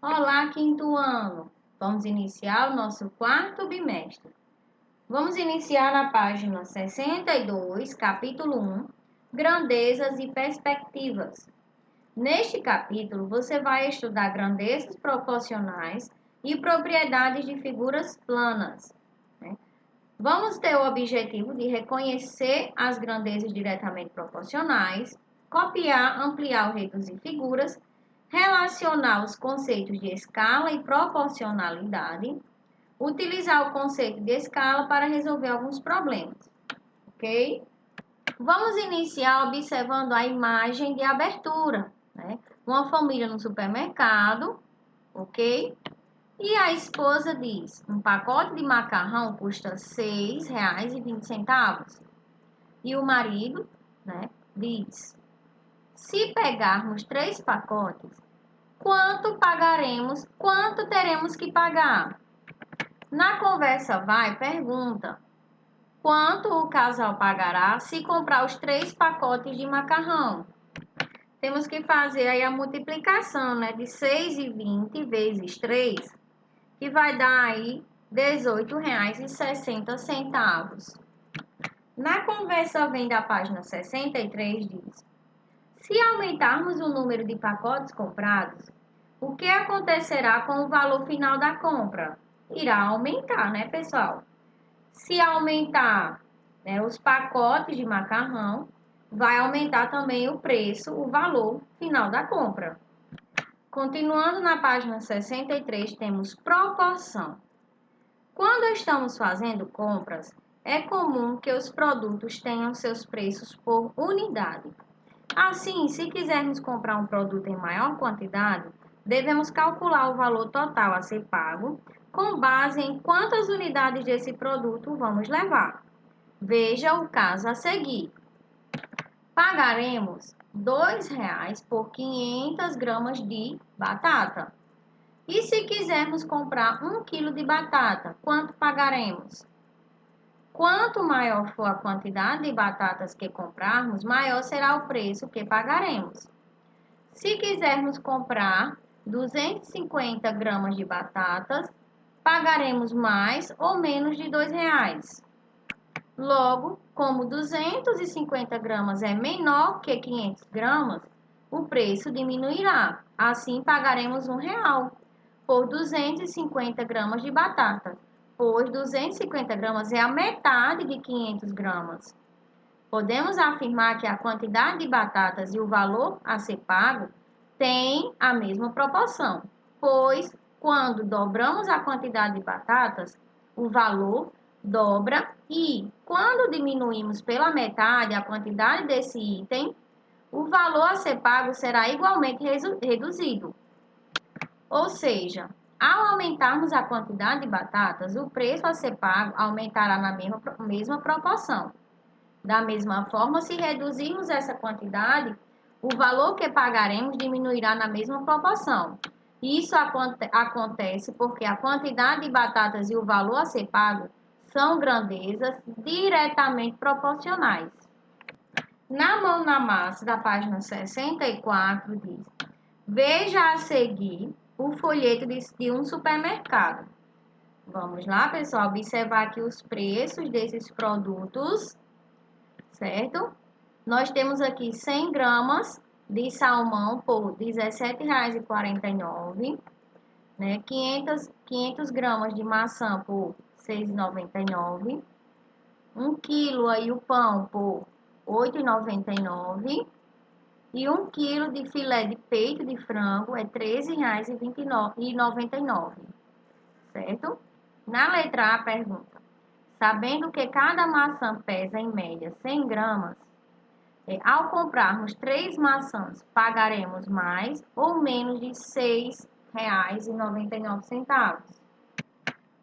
Olá, quinto ano! Vamos iniciar o nosso quarto bimestre. Vamos iniciar na página 62, capítulo 1, Grandezas e Perspectivas. Neste capítulo, você vai estudar grandezas proporcionais e propriedades de figuras planas. Vamos ter o objetivo de reconhecer as grandezas diretamente proporcionais, copiar, ampliar ou reduzir figuras, relacionar os conceitos de escala e proporcionalidade, utilizar o conceito de escala para resolver alguns problemas, ok? Vamos iniciar observando a imagem de abertura, Uma família no supermercado, ok? E a esposa diz, um pacote de macarrão custa R$ 6,20. E o marido, diz, se pegarmos 3 pacotes, quanto teremos que pagar? Na conversa vai, pergunta, quanto o casal pagará se comprar os 3 pacotes de macarrão? Temos que fazer aí a multiplicação, de 6,20 vezes 3, que vai dar aí R$ 18,60. Na conversa vem da página 63, diz, se aumentarmos o número de pacotes comprados, o que acontecerá com o valor final da compra? Irá aumentar, pessoal? Se aumentar, os pacotes de macarrão, vai aumentar também o preço, o valor final da compra. Continuando na página 63, temos proporção. Quando estamos fazendo compras, é comum que os produtos tenham seus preços por unidade. Assim, se quisermos comprar um produto em maior quantidade, devemos calcular o valor total a ser pago com base em quantas unidades desse produto vamos levar. Veja o caso a seguir. Pagaremos R$ 2,00 por 500 gramas de batata. E se quisermos comprar 1 quilo de batata, quanto pagaremos? Quanto maior for a quantidade de batatas que comprarmos, maior será o preço que pagaremos. Se quisermos comprar 250 gramas de batatas, pagaremos mais ou menos de R$ 2,00. Logo, como 250 gramas é menor que 500 gramas, o preço diminuirá. Assim, pagaremos R$ 1,00 por 250 gramas de batata, pois 250 gramas é a metade de 500 gramas. Podemos afirmar que a quantidade de batatas e o valor a ser pago têm a mesma proporção, pois quando dobramos a quantidade de batatas, o valor dobra e quando diminuímos pela metade a quantidade desse item, o valor a ser pago será igualmente reduzido. Ou seja, ao aumentarmos a quantidade de batatas, o preço a ser pago aumentará na mesma proporção. Da mesma forma, se reduzirmos essa quantidade, o valor que pagaremos diminuirá na mesma proporção. Isso acontece porque a quantidade de batatas e o valor a ser pago são grandezas diretamente proporcionais. Na mão na massa, da página 64, diz, veja a seguir o folheto de um supermercado. Vamos lá, pessoal, observar aqui os preços desses produtos, certo? Nós temos aqui 100 gramas de salmão por R$ 17,49, 500 gramas de maçã por R$ 6,99, 1 quilo aí o pão por R$ 8,99 e 1 quilo de filé de peito de frango é R$ 13,99, certo? Na letra A, pergunta, sabendo que cada maçã pesa em média 100 gramas, ao comprarmos 3 maçãs, pagaremos mais ou menos de R$ 6,99.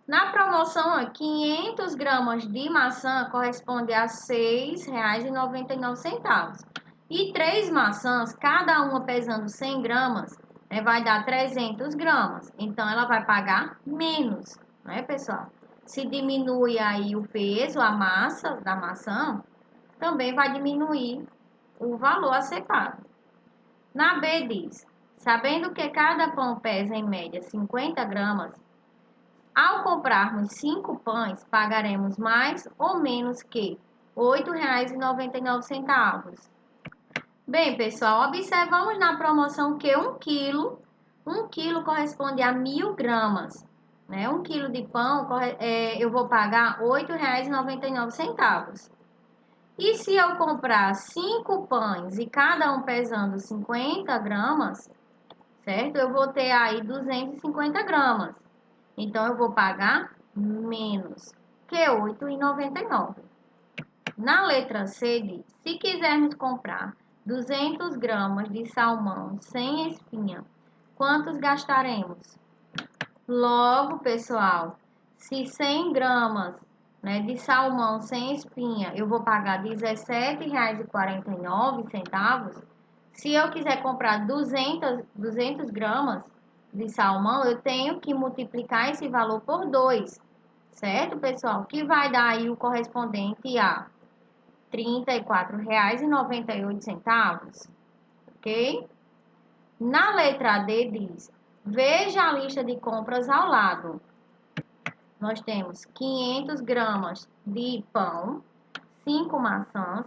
Na promoção, 500 gramas de maçã corresponde a R$ 6,99. E 3 maçãs, cada uma pesando 100 gramas, vai dar 300 gramas. Então, ela vai pagar menos, pessoal? Se diminui aí o peso, a massa da maçã, também vai diminuir o valor a ser pago. Na B diz, Sabendo que cada pão pesa em média 50 gramas, ao comprarmos 5 pães, pagaremos mais ou menos que R$ 8,99. Bem, pessoal, observamos na promoção que 1 quilo corresponde a 1.000 gramas. Né? 1 quilo de pão, eu vou pagar R$ 8,99. E se eu comprar 5 pães e cada um pesando 50 gramas, certo? Eu vou ter aí 250 gramas. Então, eu vou pagar menos que R$ 8,99. Na letra C diz, se quisermos comprar 200 gramas de salmão sem espinha, quantos gastaremos? Logo, pessoal, se 100 gramas, né, de salmão sem espinha, eu vou pagar R$ 17,49. Se eu quiser comprar 200 gramas de salmão, eu tenho que multiplicar esse valor por 2, certo, pessoal? Que vai dar aí o correspondente a R$ 34,98, ok? Na letra D diz, veja a lista de compras ao lado. Nós temos 500 gramas de pão, 5 maçãs,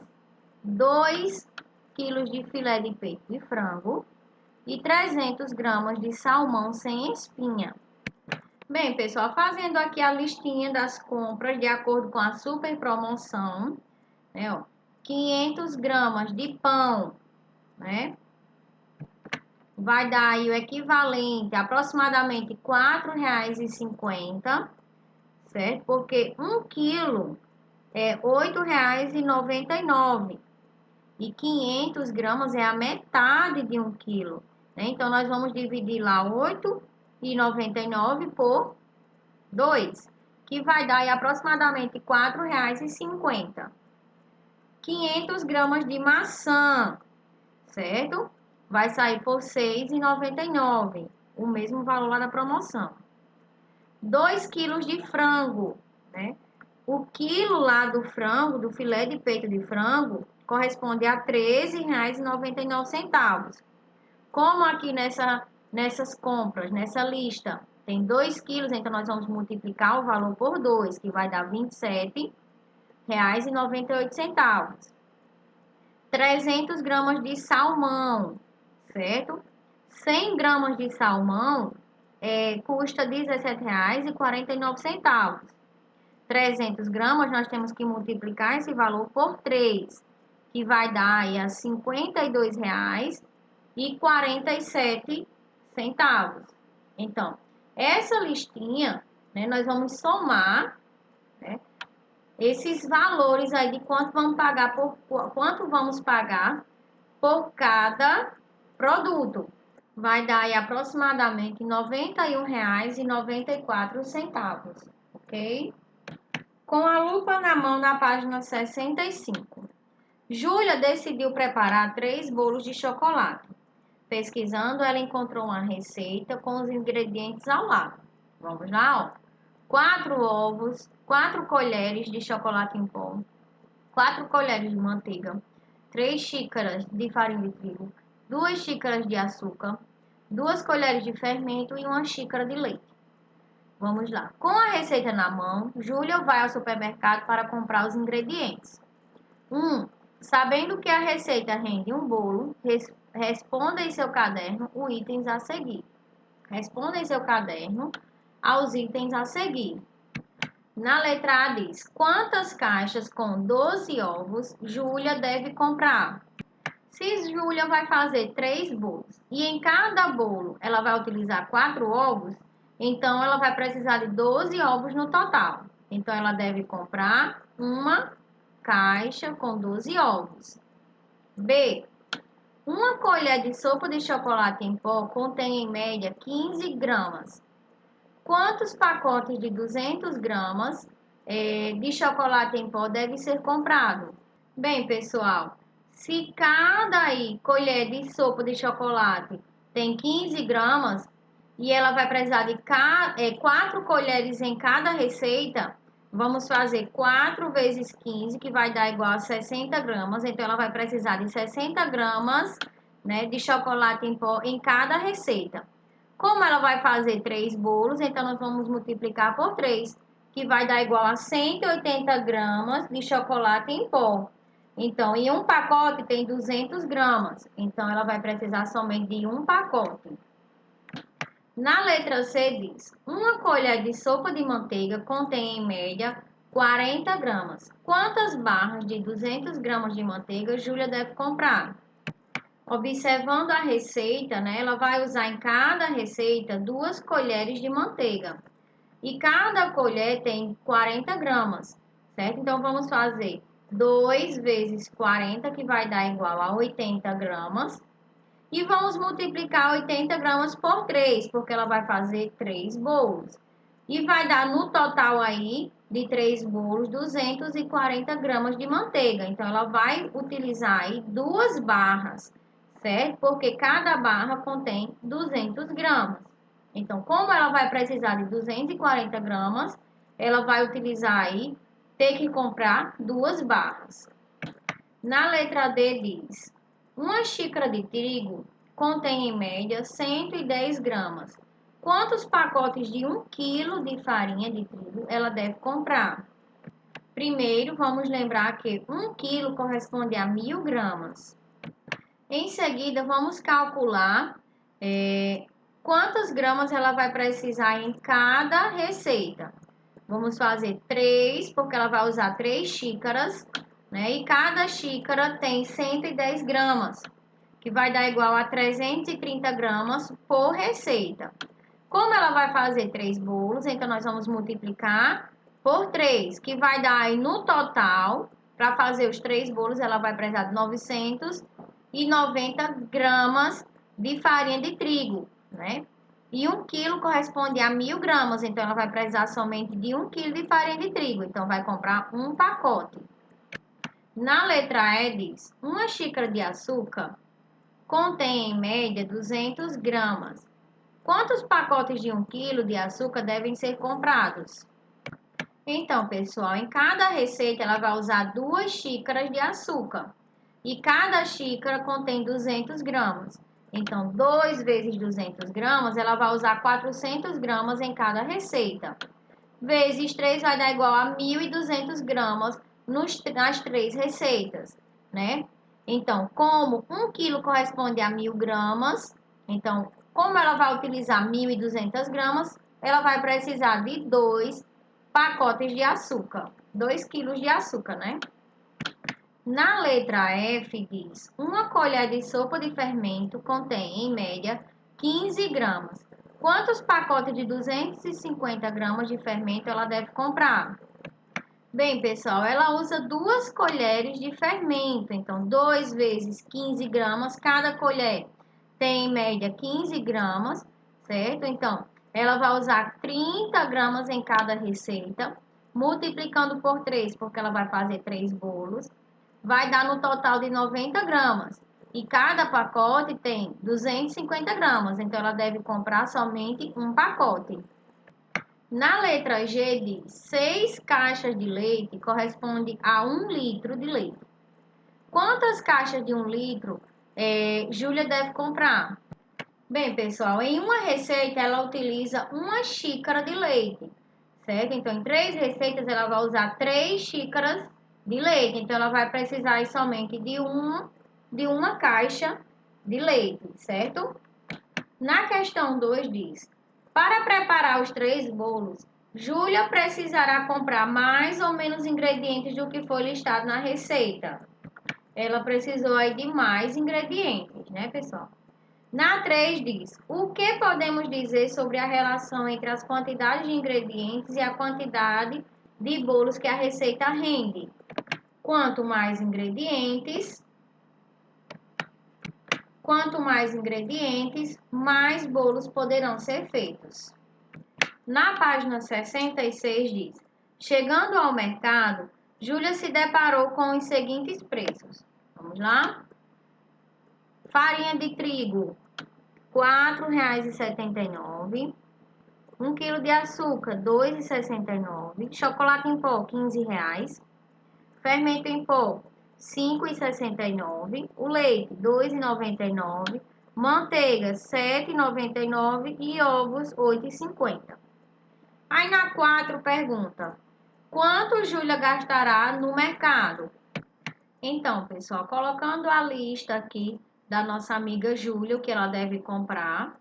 2 quilos de filé de peito de frango e 300 gramas de salmão sem espinha. Bem, pessoal, fazendo aqui a listinha das compras de acordo com a super promoção, né, ó, 500 gramas de pão, né, vai dar aí o equivalente a aproximadamente R$ 4,50, certo? Porque 1 quilo é R$ 8,99 e 500 gramas é a metade de 1 quilo, né? Então, nós vamos dividir lá 8,99 por 2, que vai dar aí aproximadamente R$ 4,50. 500 gramas de maçã, certo? Vai sair por R$ 6,99, o mesmo valor lá da promoção. 2 quilos de frango, né? O quilo lá do frango, do filé de peito de frango, corresponde a R$ 13,99. Como aqui nessas compras, nessa lista, tem 2 quilos, então nós vamos multiplicar o valor por 2, que vai dar R$ 27,98. 300 gramas de salmão, certo? 100 gramas de salmão custa R$ 17,49. 300 gramas, nós temos que multiplicar esse valor por 3, que vai dar aí a R$ 52,47. Então, essa listinha, né, nós vamos somar, né, esses valores aí de quanto vamos pagar por cada produto. Vai dar aí aproximadamente R$ 91,94, ok? Com a lupa na mão na página 65. Júlia decidiu preparar 3 bolos de chocolate. Pesquisando, ela encontrou uma receita com os ingredientes ao lado. Vamos lá, ó. 4 ovos, 4 colheres de chocolate em pó, 4 colheres de manteiga, 3 xícaras de farinha de trigo, 2 xícaras de açúcar, 2 colheres de fermento e 1 xícara de leite. Vamos lá. Com a receita na mão, Júlia vai ao supermercado para comprar os ingredientes. 1. Sabendo que a receita rende um bolo, responda em seu caderno os itens a seguir. Responda em seu caderno aos itens a seguir. Na letra A diz, quantas caixas com 12 ovos Júlia deve comprar? Se Júlia vai fazer 3 bolos e em cada bolo ela vai utilizar 4 ovos, então ela vai precisar de 12 ovos no total. Então ela deve comprar uma caixa com 12 ovos. B. Uma colher de sopa de chocolate em pó contém em média 15 gramas. Quantos pacotes de 200 gramas de chocolate em pó deve ser comprado? Bem, pessoal, se cada colher de sopa de chocolate tem 15 gramas e ela vai precisar de 4 colheres em cada receita, vamos fazer 4 vezes 15, que vai dar igual a 60 gramas. Então, ela vai precisar de 60 gramas né, de chocolate em pó em cada receita. Como ela vai fazer 3 bolos, então nós vamos multiplicar por 3, que vai dar igual a 180 gramas de chocolate em pó. Então, em um pacote tem 200 gramas, então ela vai precisar somente de um pacote. Na letra C diz, uma colher de sopa de manteiga contém em média 40 gramas. Quantas barras de 200 gramas de manteiga Júlia deve comprar? Observando a receita, né, ela vai usar em cada receita 2 colheres de manteiga. E cada colher tem 40 gramas, certo? Então, vamos fazer 2 vezes 40, que vai dar igual a 80 gramas. E vamos multiplicar 80 gramas por 3, porque ela vai fazer 3 bolos. E vai dar no total aí, de 3 bolos, 240 gramas de manteiga. Então, ela vai utilizar aí 2 barras, certo? Porque cada barra contém 200 gramas. Então, como ela vai precisar de 240 gramas, ela vai utilizar aí, ter que comprar 2 barras. Na letra D diz, uma xícara de trigo contém em média 110 gramas. Quantos pacotes de 1 kg de farinha de trigo ela deve comprar? Primeiro, vamos lembrar que 1 kg corresponde a 1.000 gramas. Em seguida, vamos calcular quantas gramas ela vai precisar em cada receita. Vamos fazer 3, porque ela vai usar 3 xícaras, né? E cada xícara tem 110 gramas, que vai dar igual a 330 gramas por receita. Como ela vai fazer 3 bolos, então nós vamos multiplicar por 3, que vai dar aí no total, para fazer os 3 bolos, ela vai precisar de 990 gramas de farinha de trigo, né? E 1 quilo corresponde a 1.000 gramas, então ela vai precisar somente de 1 quilo de farinha de trigo, então vai comprar um pacote. Na letra E diz, uma xícara de açúcar contém em média 200 gramas. Quantos pacotes de 1 quilo de açúcar devem ser comprados? Então, pessoal, em cada receita ela vai usar 2 xícaras de açúcar. E cada xícara contém 200 gramas. Então, 2 vezes 200 gramas, ela vai usar 400 gramas em cada receita. Vezes 3 vai dar igual a 1.200 gramas nas 3 receitas, né? Então, como 1 quilo corresponde a 1.000 gramas, então, como ela vai utilizar 1.200 gramas, ela vai precisar de 2 pacotes de açúcar, 2 quilos de açúcar, né? Na letra F diz, uma colher de sopa de fermento contém, em média, 15 gramas. Quantos pacotes de 250 gramas de fermento ela deve comprar? Bem, pessoal, ela usa 2 colheres de fermento. Então, 2 vezes 15 gramas, cada colher tem, em média, 15 gramas, certo? Então, ela vai usar 30 gramas em cada receita, multiplicando por 3, porque ela vai fazer 3 bolos. Vai dar no total de 90 gramas. E cada pacote tem 250 gramas, então ela deve comprar somente um pacote. Na letra G diz, 6 caixas de leite corresponde a 1 litro de leite. Quantas caixas de 1 litro Júlia deve comprar? Bem, pessoal, em uma receita ela utiliza 1 xícara de leite, certo? Então, em 3 receitas ela vai usar 3 xícaras de leite. Então, ela vai precisar somente de uma caixa de leite, certo? Na questão 2 diz, para preparar os 3 bolos, Júlia precisará comprar mais ou menos ingredientes do que foi listado na receita. Ela precisou aí de mais ingredientes, né, pessoal? Na 3 diz, o que podemos dizer sobre a relação entre as quantidades de ingredientes e a quantidade de bolos que a receita rende? Quanto mais ingredientes, mais bolos poderão ser feitos. Na página 66 diz, chegando ao mercado, Júlia se deparou com os seguintes preços. Vamos lá? Farinha de trigo, R$ 4,79. 1 quilo de açúcar, R$ 2,69. Chocolate em pó, R$ 15. Fermento em pó, 5,69, o leite 2,99, manteiga 7,99 e ovos 8,50. Aí na 4 pergunta: quanto Júlia gastará no mercado? Então, pessoal, colocando a lista aqui da nossa amiga Júlia, o que ela deve comprar,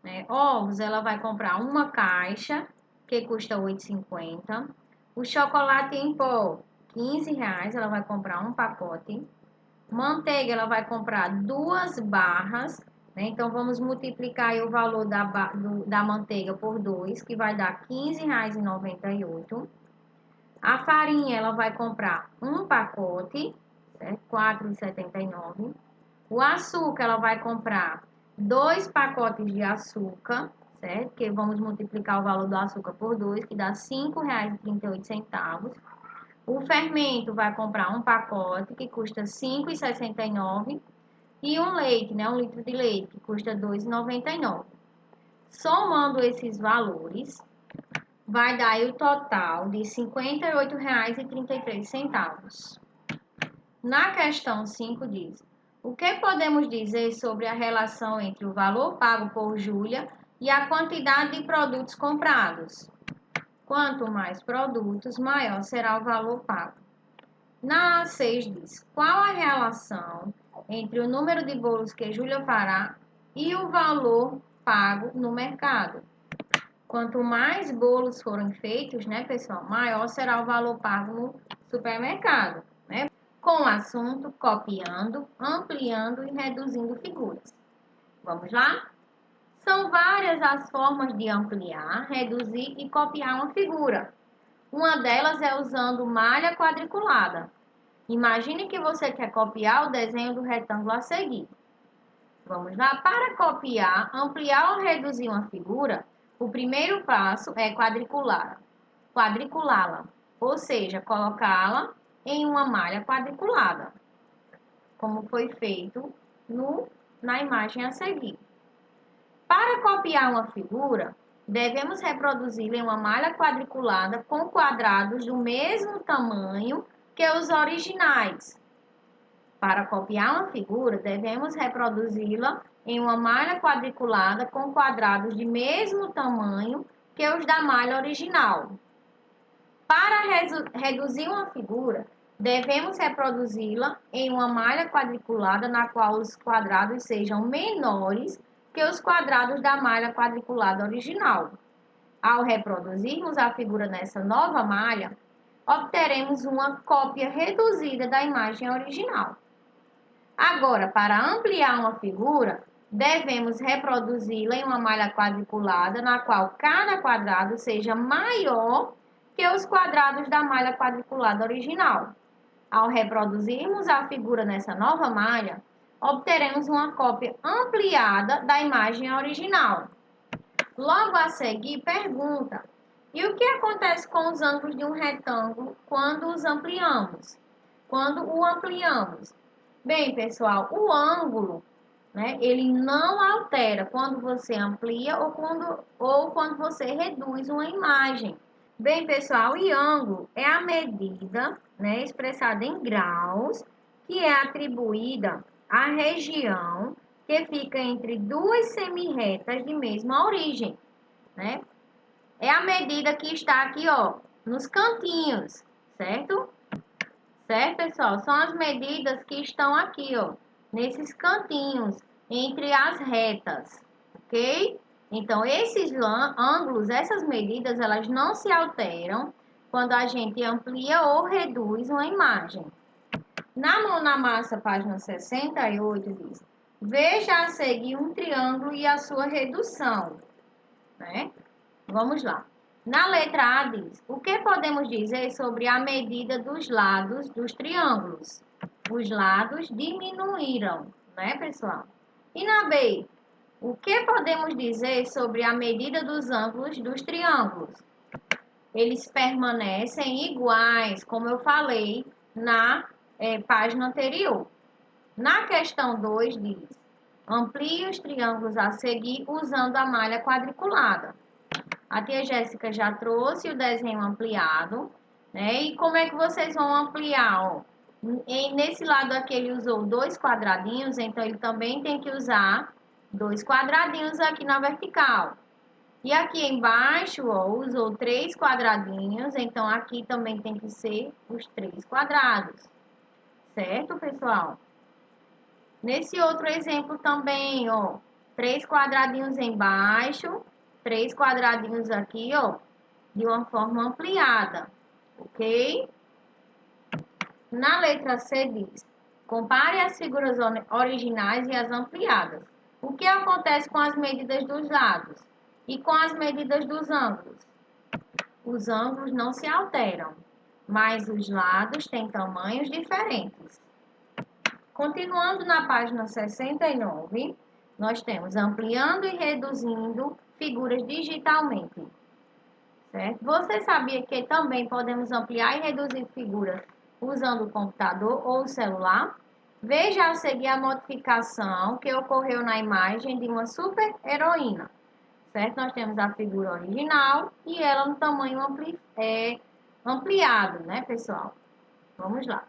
né? Ovos, ela vai comprar uma caixa, que custa R$ 8,50. O chocolate em pó, R$ 15, ela vai comprar um pacote. Manteiga, ela vai comprar 2 barras, né? Então, vamos multiplicar aí o valor da manteiga por 2, que vai dar R$ 15,98. A farinha, ela vai comprar um pacote, certo? R$ 4,79. O açúcar, ela vai comprar 2 pacotes de açúcar, certo? Porque vamos multiplicar o valor do açúcar por 2, que dá R$ 5,38. O fermento vai comprar um pacote, que custa R$ 5,69. E um leite, né? 1 litro de leite, que custa R$ 2,99. Somando esses valores, vai dar aí o total de R$ 58,33. Na questão 5 diz: o que podemos dizer sobre a relação entre o valor pago por Júlia e a quantidade de produtos comprados? Quanto mais produtos, maior será o valor pago. Na 6 diz: qual a relação entre o número de bolos que Júlia fará e o valor pago no mercado? Quanto mais bolos forem feitos, né, pessoal, maior será o valor pago no supermercado, né? Com o assunto, copiando, ampliando e reduzindo figuras. Vamos lá? São várias as formas de ampliar, reduzir e copiar uma figura. Uma delas é usando malha quadriculada. Imagine que você quer copiar o desenho do retângulo a seguir. Vamos lá? Para copiar, ampliar ou reduzir uma figura, o primeiro passo é quadriculá-la, ou seja, colocá-la em uma malha quadriculada, como foi feito na imagem a seguir. Para copiar uma figura, devemos reproduzi-la em uma malha quadriculada com quadrados do mesmo tamanho que os originais. Para copiar uma figura, devemos reproduzi-la em uma malha quadriculada com quadrados de mesmo tamanho que os da malha original. Para reduzir uma figura, devemos reproduzi-la em uma malha quadriculada na qual os quadrados sejam menores que os quadrados da malha quadriculada original. Ao reproduzirmos a figura nessa nova malha, obteremos uma cópia reduzida da imagem original. Agora, para ampliar uma figura, devemos reproduzi-la em uma malha quadriculada na qual cada quadrado seja maior que os quadrados da malha quadriculada original. Ao reproduzirmos a figura nessa nova malha, obteremos uma cópia ampliada da imagem original. Logo a seguir, pergunta: e o que acontece com os ângulos de um retângulo quando os ampliamos? Quando o ampliamos? Bem, pessoal, o ângulo, né, ele não altera quando você amplia ou quando você reduz uma imagem. Bem, pessoal, e ângulo é a medida, né, expressada em graus, que é atribuída à região que fica entre duas semirretas de mesma origem, né? É a medida que está aqui, ó, nos cantinhos, certo? Certo, pessoal? São as medidas que estão aqui, ó, nesses cantinhos, entre as retas, ok? Então, esses ângulos, essas medidas, elas não se alteram quando a gente amplia ou reduz uma imagem. Na mão na massa, página 68, diz: veja a seguir um triângulo e a sua redução, né? Vamos lá. Na letra A diz: o que podemos dizer sobre a medida dos lados dos triângulos? Os lados diminuíram, né, pessoal? E na B, o que podemos dizer sobre a medida dos ângulos dos triângulos? Eles permanecem iguais, como eu falei na página anterior. Na questão 2 diz: amplie os triângulos a seguir usando a malha quadriculada. A tia Jéssica já trouxe o desenho ampliado, né? E como é que vocês vão ampliar, ó? Nesse lado aqui ele usou 2 quadradinhos, então ele também tem que usar 2 quadradinhos aqui na vertical. E aqui embaixo, ó, usou 3 quadradinhos, então aqui também tem que ser os 3 quadrados. Certo, pessoal? Nesse outro exemplo também, ó, 3 quadradinhos embaixo, 3 quadradinhos aqui, ó, de uma forma ampliada, ok? Na letra C diz, compare as figuras originais e as ampliadas. O que acontece com as medidas dos lados e com as medidas dos ângulos? Os ângulos não se alteram, mas os lados têm tamanhos diferentes. Continuando na página 69, nós temos ampliando e reduzindo figuras digitalmente. Certo? Você sabia que também podemos ampliar e reduzir figuras usando o computador ou o celular? Veja a seguir a modificação que ocorreu na imagem de uma super-heroína. Certo? Nós temos a figura original e ela no tamanho ampliado, né, pessoal? Vamos lá.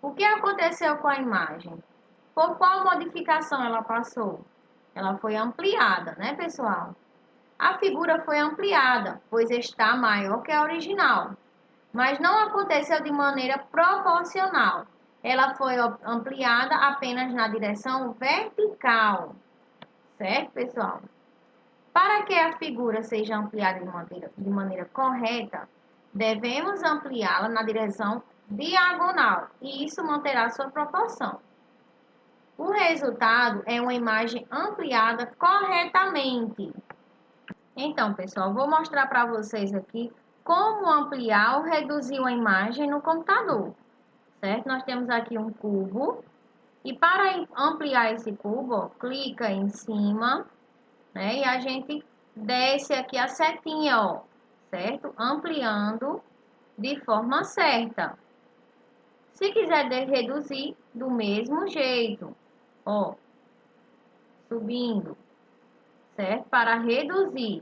O que aconteceu com a imagem? Por qual modificação ela passou? Ela foi ampliada, né, pessoal? A figura foi ampliada, pois está maior que a original. Mas não aconteceu de maneira proporcional. Ela foi ampliada apenas na direção vertical. Certo, pessoal? Para que a figura seja ampliada de maneira correta, devemos ampliá-la na direção diagonal, e isso manterá sua proporção. O resultado é uma imagem ampliada corretamente. Então, pessoal, vou mostrar para vocês aqui como ampliar ou reduzir uma imagem no computador. Certo? Nós temos aqui um cubo. E para ampliar esse cubo, ó, clica em cima, né? E a gente desce aqui a setinha, ó, certo? Ampliando de forma certa. Se quiser reduzir, do mesmo jeito, ó, subindo, certo? Para reduzir,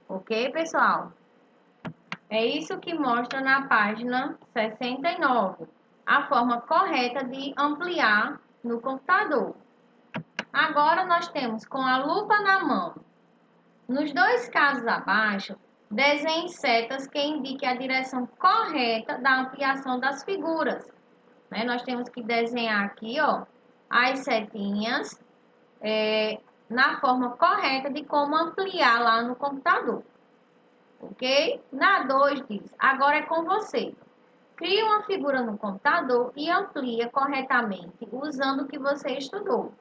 ok, pessoal? É isso que mostra na página 69, a forma correta de ampliar no computador. Agora nós temos com a lupa na mão. Nos dois casos abaixo, desenhe setas que indiquem a direção correta da ampliação das figuras. Né? Nós temos que desenhar aqui, ó, as setinhas na forma correta de como ampliar lá no computador. Ok? Na 2 diz, agora é com você. Crie uma figura no computador e amplia corretamente usando o que você estudou.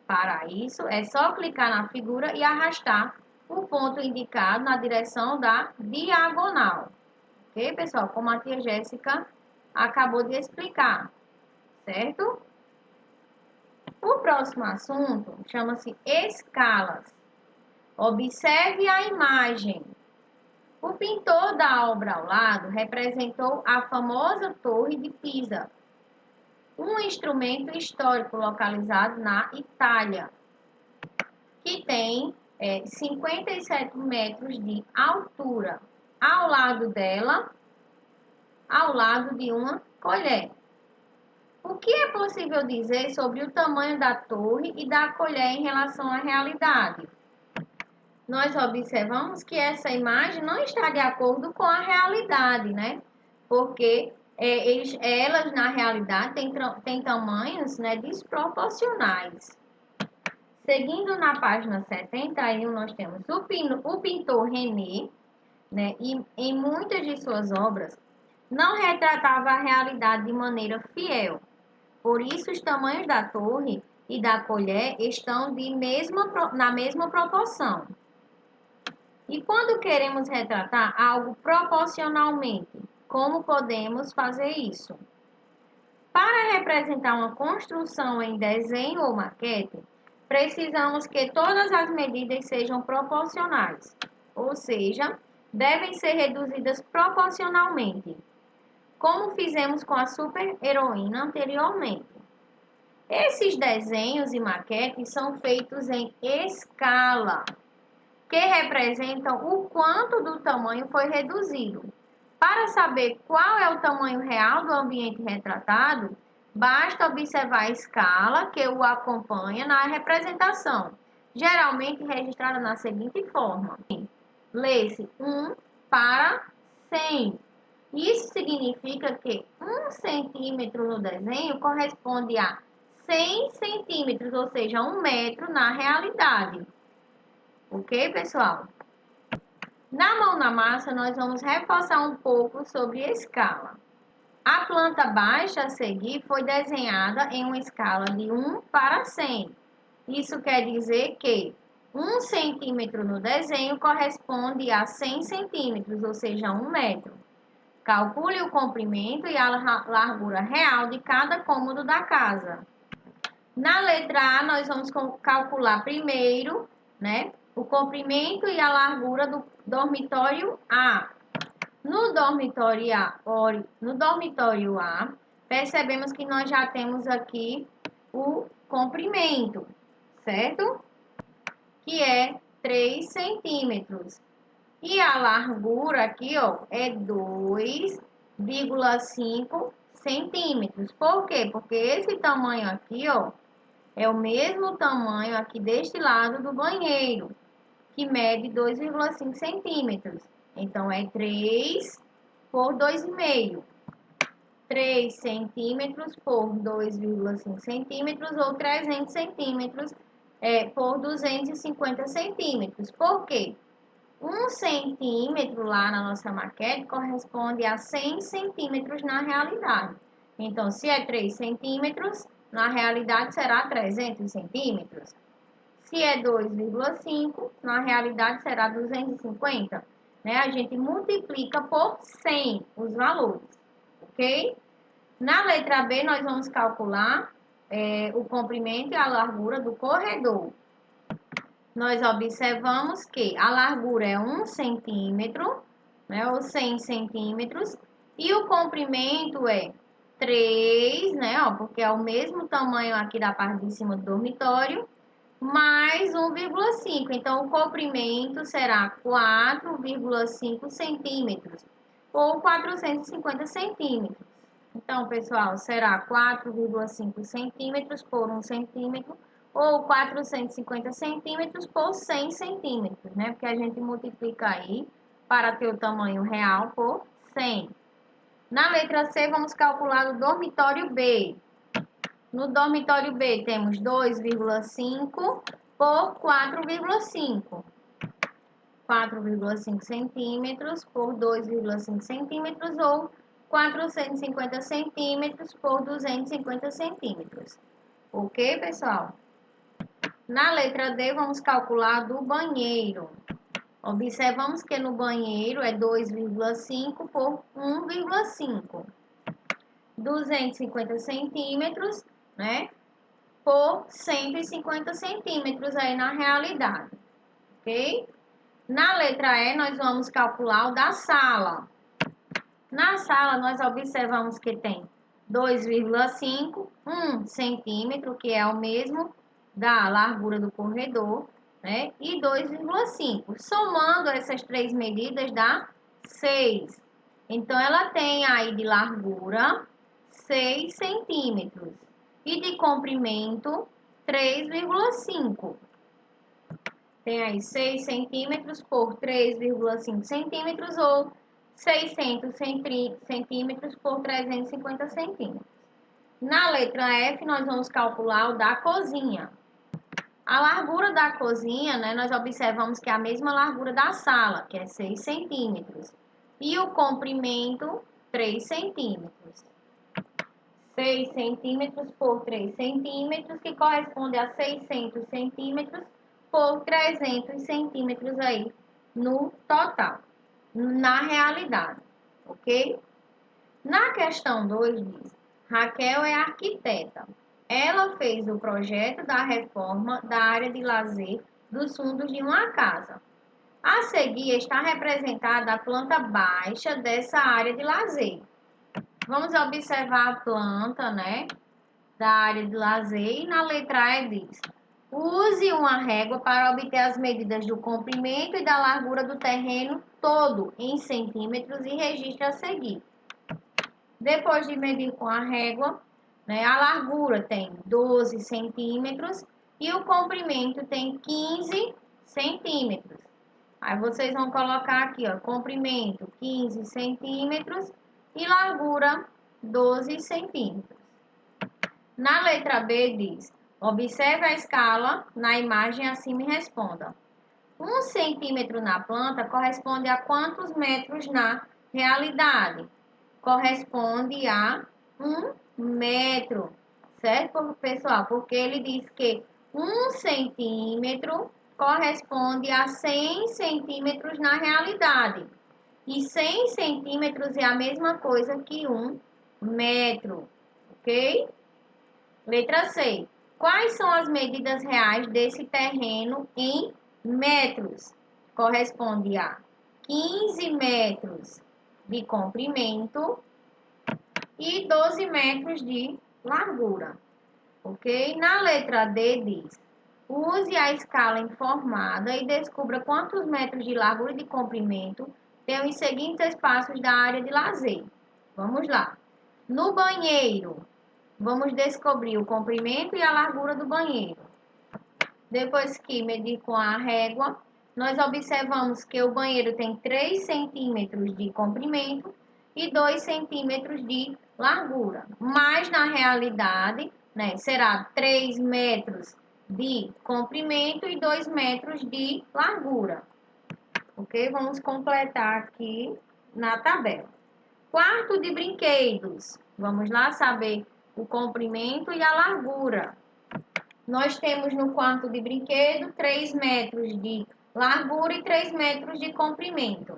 Para isso, é só clicar na figura e arrastar o ponto indicado na direção da diagonal. Ok, pessoal? Como a tia Jéssica acabou de explicar, certo? O próximo assunto chama-se escalas. Observe a imagem. O pintor da obra ao lado representou a famosa Torre de Pisa, um instrumento histórico localizado na Itália, que tem 57 metros de altura. Ao lado dela, ao lado de uma colher. O que é possível dizer sobre o tamanho da torre e da colher em relação à realidade? Nós observamos que essa imagem não está de acordo com a realidade, né? Porque elas, na realidade, têm tamanhos, né, desproporcionais. Seguindo na página 71, nós temos o pintor René, né, e em muitas de suas obras, não retratava a realidade de maneira fiel. Por isso, os tamanhos da torre e da colher estão na mesma proporção. E quando queremos retratar algo proporcionalmente, como podemos fazer isso? Para representar uma construção em desenho ou maquete, precisamos que todas as medidas sejam proporcionais, ou seja, devem ser reduzidas proporcionalmente, como fizemos com a super-heroína anteriormente. Esses desenhos e maquetes são feitos em escala, que representam o quanto do tamanho foi reduzido. Para saber qual é o tamanho real do ambiente retratado, basta observar a escala que o acompanha na representação, geralmente registrada na seguinte forma. Lê-se 1 para 100. Isso significa que 1 centímetro no desenho corresponde a 100 centímetros, ou seja, 1 metro na realidade. Ok, pessoal? Na mão na massa, nós vamos reforçar um pouco sobre escala. A planta baixa a seguir foi desenhada em uma escala de 1 para 100. Isso quer dizer que 1 centímetro no desenho corresponde a 100 centímetros, ou seja, 1 metro. Calcule o comprimento e a largura real de cada cômodo da casa. Na letra A, nós vamos calcular primeiro, né, o comprimento e a largura do dormitório A. No dormitório A, percebemos que nós já temos aqui o comprimento, certo? Que é 3 centímetros. E a largura aqui, ó, é 2,5 centímetros. Por quê? Porque esse tamanho aqui, ó, é o mesmo tamanho aqui deste lado do banheiro, que mede 2,5 centímetros. Então, é 3 por 2,5. 3 centímetros por 2,5 centímetros ou 300 centímetros por 250 centímetros. Por quê? 1 centímetro lá na nossa maquete corresponde a 100 centímetros na realidade. Então, se é 3 centímetros, na realidade será 300 centímetros. Se é 2,5, na realidade será 250. Né? A gente multiplica por 100 os valores, ok? Na letra B, nós vamos calcular o comprimento e a largura do corredor. Nós observamos que a largura é 1 centímetro, né, ou 100 centímetros, e o comprimento é 3, né, ó, porque é o mesmo tamanho aqui da parte de cima do dormitório, mais 1,5. Então, o comprimento será 4,5 centímetros, ou 450 centímetros. Então, pessoal, será 4,5 centímetros por 1 centímetro, ou 450 centímetros por 100 centímetros, né? Porque a gente multiplica aí para ter o tamanho real por 100. Na letra C, vamos calcular o dormitório B. No dormitório B, temos 2,5 por 4,5. 4,5 centímetros por 2,5 centímetros, ou 450 centímetros por 250 centímetros. Ok, pessoal? Na letra D, vamos calcular do banheiro. Observamos que no banheiro é 2,5 por 1,5. 250 centímetros, né? Por 150 centímetros aí na realidade. Ok? Na letra E, nós vamos calcular o da sala. Na sala, nós observamos que tem 2,5, 1 centímetro, que é o mesmo da largura do corredor, né? E 2,5. Somando essas três medidas dá 6. Então, ela tem aí de largura 6 centímetros e de comprimento 3,5. Tem aí 6 centímetros por 3,5 centímetros ou 600 centímetros por 350 centímetros. Na letra F, nós vamos calcular o da cozinha. A largura da cozinha, né, nós observamos que é a mesma largura da sala, que é 6 centímetros. E o comprimento, 3 centímetros. 6 centímetros por 3 centímetros, que corresponde a 600 centímetros por 300 centímetros aí no total, na realidade, ok? Na questão 2 diz, Raquel é arquiteta. Ela fez o projeto da reforma da área de lazer dos fundos de uma casa. A seguir está representada a planta baixa dessa área de lazer. Vamos observar a planta, né, da área de lazer e na letra E diz, Use uma régua para obter as medidas do comprimento e da largura do terreno todo em centímetros e registre a seguir. Depois de medir com a régua, né, a largura tem 12 centímetros e o comprimento tem 15 centímetros. Aí vocês vão colocar aqui, ó, comprimento 15 centímetros e largura 12 centímetros. Na letra B diz, observe a escala na imagem acima e responda. 1 centímetro na planta corresponde a quantos metros na realidade? Corresponde a 1 metro, certo, pessoal? Porque ele diz que 1 centímetro corresponde a 100 centímetros na realidade. E 100 centímetros é a mesma coisa que 1 metro, ok? Letra C. Quais são as medidas reais desse terreno em metros? Corresponde a 15 metros de comprimento e 12 metros de largura, ok? Na letra D diz, use a escala informada e descubra quantos metros de largura e de comprimento tem os seguintes espaços da área de lazer. Vamos lá. No banheiro, vamos descobrir o comprimento e a largura do banheiro. Depois que medir com a régua, nós observamos que o banheiro tem 3 centímetros de comprimento e 2 centímetros de largura. Mas na realidade, né, será 3 metros de comprimento e 2 metros de largura. Ok? Vamos completar aqui na tabela. Quarto de brinquedos. Vamos lá saber o comprimento e a largura. Nós temos no quarto de brinquedo 3 metros de largura e 3 metros de comprimento.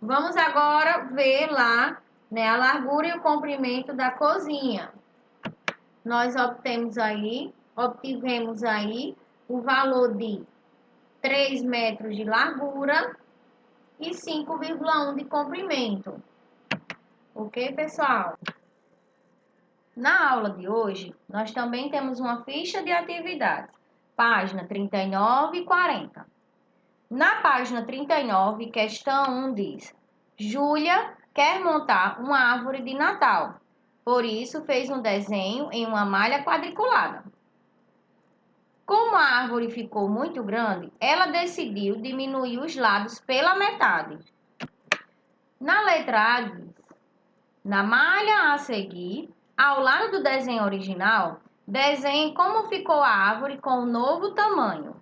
Vamos agora ver lá, né, a largura e o comprimento da cozinha. Nós obtivemos aí o valor de 3 metros de largura e 5,1 de comprimento. Ok, pessoal? Na aula de hoje, nós também temos uma ficha de atividades, página 39 e 40. Na página 39, questão 1 diz, Júlia quer montar uma árvore de Natal, por isso fez um desenho em uma malha quadriculada. Como a árvore ficou muito grande, ela decidiu diminuir os lados pela metade. Na letra A diz, na malha a seguir, ao lado do desenho original, desenhe como ficou a árvore com o novo tamanho.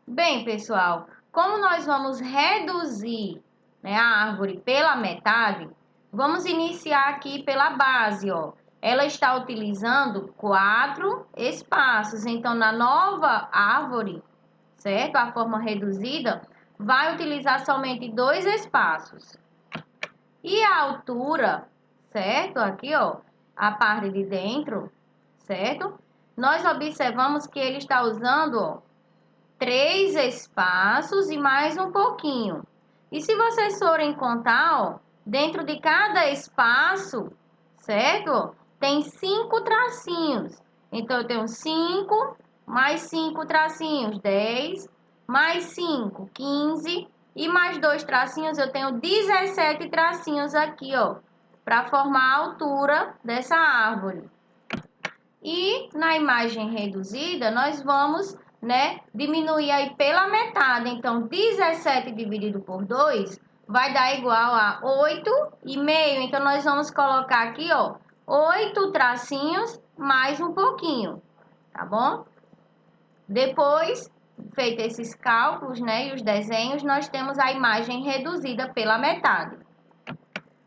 Bem, pessoal, como nós vamos reduzir, né, a árvore pela metade, vamos iniciar aqui pela base, ó. Ela está utilizando 4 espaços, então na nova árvore, certo? A forma reduzida vai utilizar somente 2 espaços. E a altura, certo? Aqui, ó, a parte de dentro, certo? Nós observamos que ele está usando, ó, 3 espaços e mais um pouquinho. E se vocês forem contar, ó, dentro de cada espaço, certo? Tem 5 tracinhos. Então, eu tenho 5 mais 5 tracinhos, 10, mais 5, 15, e mais 2 tracinhos, eu tenho 17 tracinhos aqui, ó, para formar a altura dessa árvore. E na imagem reduzida, nós vamos, né, diminuir aí pela metade. Então, 17 dividido por 2 vai dar igual a 8,5. Então, nós vamos colocar aqui, ó, 8 tracinhos mais um pouquinho, tá bom? Depois, feito esses cálculos, né, e os desenhos, nós temos a imagem reduzida pela metade.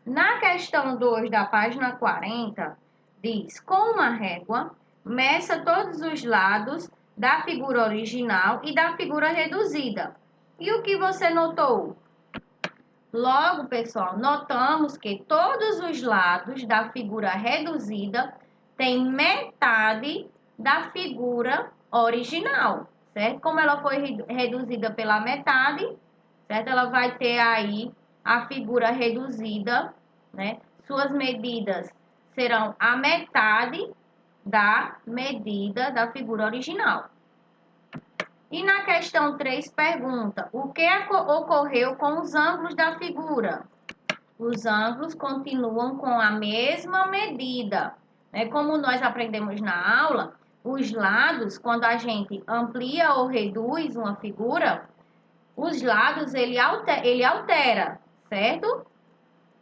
Na questão 2 da página 40, diz, com uma régua, meça todos os lados da figura original e da figura reduzida. E o que você notou? Logo, pessoal, notamos que todos os lados da figura reduzida têm metade da figura original, certo? Como ela foi reduzida pela metade, certo? Ela vai ter aí a figura reduzida, né? Suas medidas serão a metade da medida da figura original. E na questão 3 pergunta: o que ocorreu com os ângulos da figura? Os ângulos continuam com a mesma medida. Como nós aprendemos na aula, os lados, quando a gente amplia ou reduz uma figura, os lados ele altera, certo?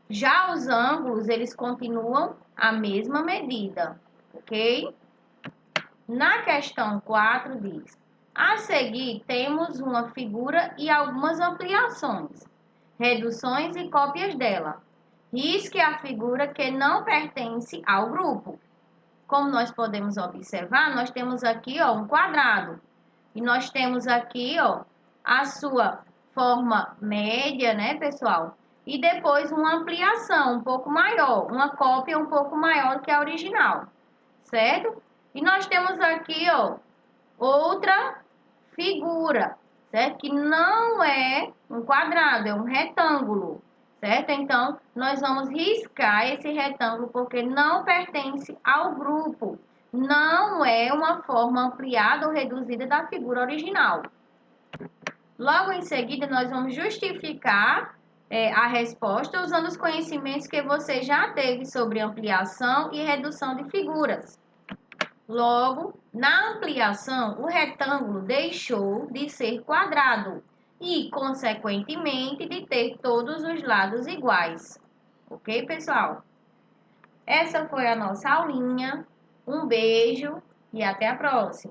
Já os ângulos, eles continuam a mesma medida, ok? Na questão 4 diz: a seguir temos uma figura e algumas ampliações, reduções e cópias dela. Risque a figura que não pertence ao grupo. Como nós podemos observar, nós temos aqui um quadrado. E nós temos aqui a sua forma média, né, pessoal? E depois uma ampliação um pouco maior, uma cópia um pouco maior que a original, certo? E nós temos aqui outra figura, certo? Que não é um quadrado, é um retângulo, certo? Então, nós vamos riscar esse retângulo porque não pertence ao grupo. Não é uma forma ampliada ou reduzida da figura original. Logo em seguida, nós vamos justificar a resposta usando os conhecimentos que você já teve sobre ampliação e redução de figuras. Logo, na ampliação, o retângulo deixou de ser quadrado e, consequentemente, de ter todos os lados iguais. Ok, pessoal? Essa foi a nossa aulinha. Um beijo e até a próxima!